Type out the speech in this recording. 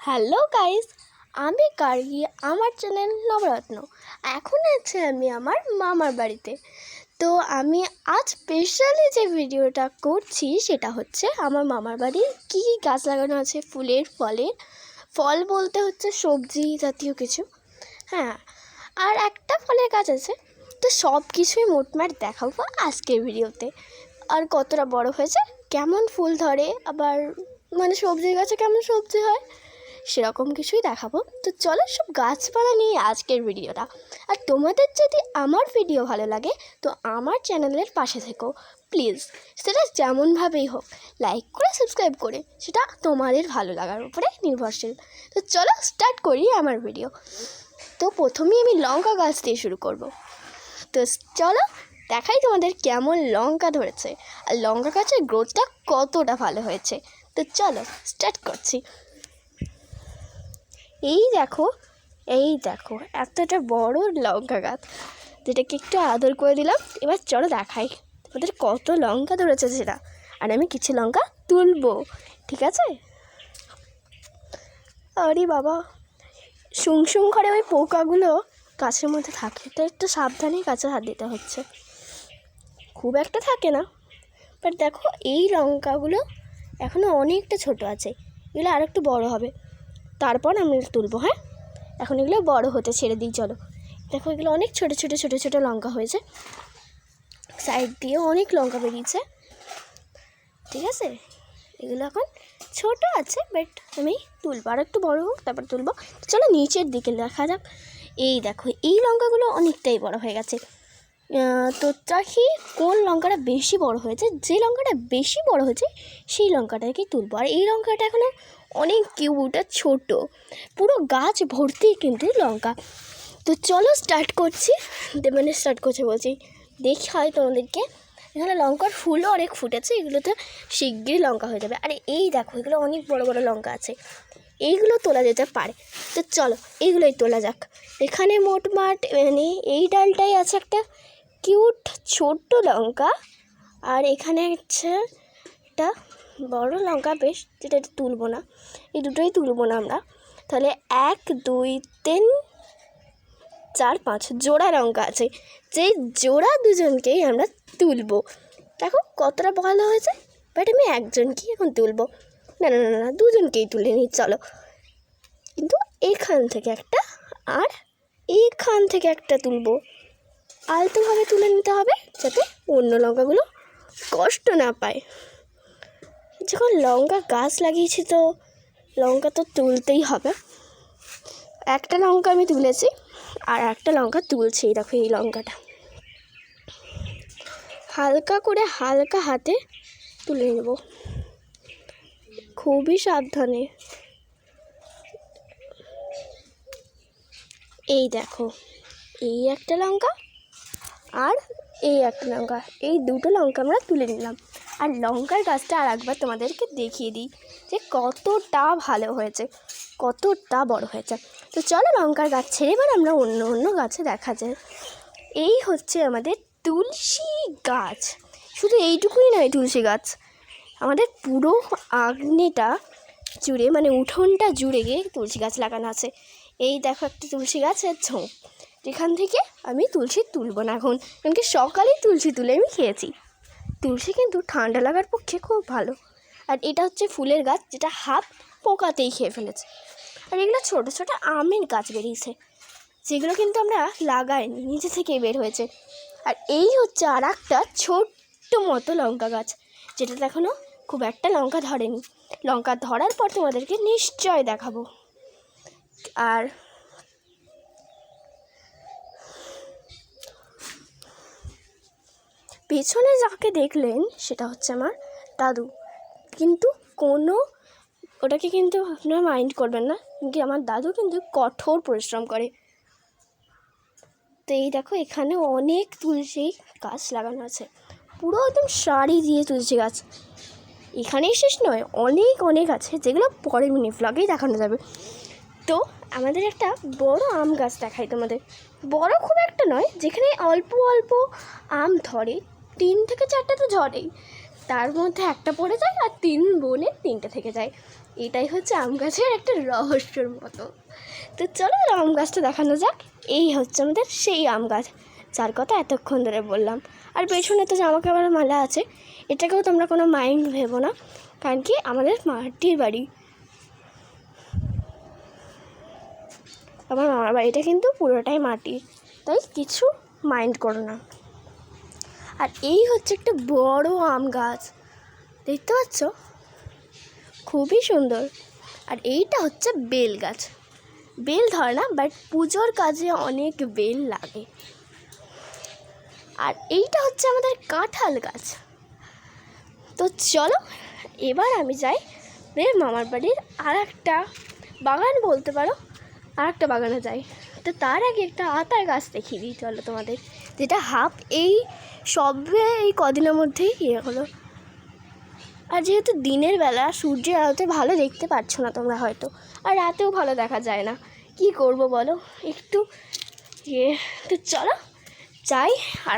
Hello guys, আমি গার্গী। আমার channel নবরত্ন। এখন আছে আমি আমার মামার বাড়িতে। তো আমি আজ স্পেশালি যে ভিডিওটা করছি সেটা হচ্ছে আমার মামার বাড়ির কী কী গাছ লাগানো আছে, ফুলের, ফলের। ফল বলতে হচ্ছে সবজি জাতীয় কিছু, হ্যাঁ, আর একটা ফলের গাছ আছে। তো সব কিছুই মোটমাট দেখাবো আজকের ভিডিওতে। আর কতটা বড় হয়েছে, কেমন ফুল ধরে, আবার মানে সবজির গাছে কেমন সবজি হয়, সেরকম কিছুই দেখাবো। তো চলো সব গাছপালা নিয়ে আজকের ভিডিওটা। আর তোমাদের যদি আমার ভিডিও ভালো লাগে তো আমার চ্যানেলের পাশে থেকো প্লিজ, সেটা যেমনভাবেই হোক, লাইক করে সাবস্ক্রাইব করে, সেটা তোমাদের ভালো লাগার উপরে নির্ভরশীল। তো চলো স্টার্ট করি আমার ভিডিও। তো প্রথমেই আমি লঙ্কা গাছ দিয়ে শুরু করব। তো চলো দেখাই তোমাদের কেমন লঙ্কা ধরেছে আর লঙ্কা গাছের গ্রোথটা কতটা ভালো হয়েছে। তো চলো স্টার্ট করছি। এই দেখো এতটা বড় লঙ্কা গাছ, যেটাকে একটু আদর করে দিলাম। এবার চলো দেখাই তোমাদের কত লঙ্কা ধরেছে সেটা, আর আমি কিছু লঙ্কা তুলবো, ঠিক আছে? আরে বাবা, শুং করে ওই পোকাগুলো গাছের মধ্যে থাকে, তাই একটু সাবধানেই গাছে হাত দিতে হচ্ছে। খুব একটা থাকে না, বাট দেখো এই লঙ্কাগুলো এখনও অনেকটা ছোট আছে, এগুলো আর একটু বড় হবে, তারপর আমি তুলবো। হ্যাঁ, এখন এগুলো বড় হতে ছেড়ে দিই। চলো দেখো, এগুলো অনেক ছোটো ছোটো ছোটো ছোটো লঙ্কা হয়েছে, সাইড দিয়ে অনেক লঙ্কা বেরিয়েছে, ঠিক আছে? এগুলো এখন ছোট আছে, বাট আমি তুলবো, আর একটু বড় হোক তারপর তুলবো। চলো নিচের দিকে দেখা যাক। এই দেখো এই লঙ্কাগুলো অনেকটাই বড় হয়ে গেছে। তো দেখি কোন লঙ্কাটা বেশি বড় হয়েছে। যে লঙ্কাটা বেশি বড় হয়েছে সেই লঙ্কাটাকেই তুলবো। আর এই লঙ্কাটা এখনও অনেক কিউট আর ছোটো, পুরো গাছ ভর্তি কিন্তু লঙ্কা। তো চলো স্টার্ট করছি, স্টার্ট করছি বলছি, দেখি হয় তোমাদেরকে। এখানে লঙ্কার ফুলও অনেক ফুটেছে, এগুলোতে শিগগিরই লঙ্কা হয়ে যাবে। আর এই দেখো এগুলো অনেক বড় বড় লঙ্কা আছে, এইগুলো তোলা যেতে পারে। তো চলো এইগুলোই তোলা যাক। এখানে মোটমাট এই ডালটাই আছে একটা কিউট ছোট্ট লঙ্কা, আর এখানে হচ্ছে একটা বড় লঙ্কা বেশ, যেটা তুলবো না, এই দুটোই তুলবো না আমরা। তাহলে 1 2 3 4 5 জোড়া লঙ্কা আছে, যেই জোড়া দুজনকেই আমরা তুলবো। দেখো কতটা ভালো হয়েছে, বাট আমি একজনকেই এখন তুলবো। না না না না, দুজনকেই তুলে নিই চলো। কিন্তু এখান থেকে একটা আর এইখান থেকে একটা তুলবো, আলতোভাবে তুলে নিতে হবে যাতে অন্য লঙ্কাগুলো কষ্ট না পায়। যখন লঙ্কা গাছ লাগিয়েছি তো লঙ্কা তো তুলতেই হবে। একটা লঙ্কা আমি তুলেছি আর একটা লঙ্কা তুলছি। দেখো এই লঙ্কাটা হালকা করে হালকা হাতে তুলে নেব, খুবই সাবধানে। এই দেখো এই একটা লঙ্কা আর এই একটা লঙ্কা, এই দুটো লঙ্কা আমরা তুলে নিলাম। আর লঙ্কার গাছটা আর একবার তোমাদেরকে দেখিয়ে দিই যে কতটা ভালো হয়েছে, কতটা বড় হয়েছে। তো চলো লঙ্কার গাছ ছেড়ে এবার আমরা অন্য অন্য গাছে দেখা যায়। এই হচ্ছে আমাদের তুলসী গাছ। শুধু এইটুকুই নয়, তুলসী গাছ আমাদের পুরো আগ্নেটা জুড়ে, উঠোনটা জুড়ে গিয়ে তুলসী গাছ লাগানো আছে। এই দেখো একটা তুলসী গাছের ঝোঁক, যেখান থেকে আমি তুলসী তুলব না এখন, কারণ কি সকালেই তুলসী তুলে আমি খেয়েছি। তুলসী কিন্তু ঠান্ডা লাগার পক্ষে খুব ভালো। আর এটা হচ্ছে ফুলের গাছ, যেটা হাফ পোকাতেই খেয়ে ফেলেছে। আর এগুলো ছোটো ছোটো আমের গাছ বেরিয়েছে, যেগুলো কিন্তু আমরা লাগাইনি, নিচে থেকেই বের হয়েছে। আর এই হচ্ছে আর একটা ছোট্ট মতো লঙ্কা গাছ, যেটাতে এখনও খুব একটা লঙ্কা ধরেনি। লঙ্কা ধরার পর তোমাদেরকে নিশ্চয় দেখাবো। আর পেছনে যাকে দেখলেন সেটা হচ্ছে আমার দাদু, কিন্তু ওটাকে কিন্তু আপনারা মাইন্ড করবেন না, কিন্তু আমার দাদু কিন্তু কঠোর পরিশ্রম করে। তো এই দেখো এখানে অনেক তুলসী গাছ লাগানো আছে, পুরো একদম সারি দিয়ে তুলসী গাছ। এখানেই শেষ নয়, অনেক অনেক আছে, যেগুলো পরের মিনি ভ্লগেই দেখানো যাবে। তো আমাদের একটা বড় আম গাছ দেখাই তোমাদের, বড় খুব একটা নয়, যেখানে অল্প অল্প আম ধরে, 3 থেকে 4টা তো ঝরেই, তার মধ্যে একটা পড়ে যায় আর 3 বোনে 3টে থেকে যায়। এটাই হচ্ছে আম গাছের একটা রহস্যর মতো। তো চলো আম গাছটা দেখানো যাক। এই হচ্ছে আমাদের সেই আম গাছ যার কথা এতক্ষণ ধরে বললাম। আর পেছনে তো জামা কাপড়ের মালা আছে, এটাকেও তোমরা কোনো মাইন্ড ভেবো না, কারণ কি আমাদের মাটির বাড়ি, আমার মামার বাড়িটা কিন্তু পুরোটাই মাটির, তাই কিছু মাইন্ড করো না। আর এই হচ্ছে একটা বড় আম গাছ, দেখতে পাচ্ছ, খুবই সুন্দর। আর এইটা হচ্ছে বেল গাছ, বেল ধরে না, বাট পুজোর কাজে অনেক বেল লাগে। আর এইটা হচ্ছে আমাদের কাঁঠাল গাছ। তো চলো এবার আমি যাই মামার বাড়ির আর একটা বাগান বলতে পারো, আর একটা বাগানে যাই। তো তার আগে একটা আতার গাছ দেখিয়ে দিই চলো তোমাদের, যেটা হাফ এই সবে এই কদিনের মধ্যেই ইয়ে হলো। আর যেহেতু দিনের বেলা সূর্যের আলোতে ভালো দেখতে পাচ্ছ না তোমরা হয়তো, আর রাতেও ভালো দেখা যায় না, কি করব বলো, একটু তো চলো যাই। আর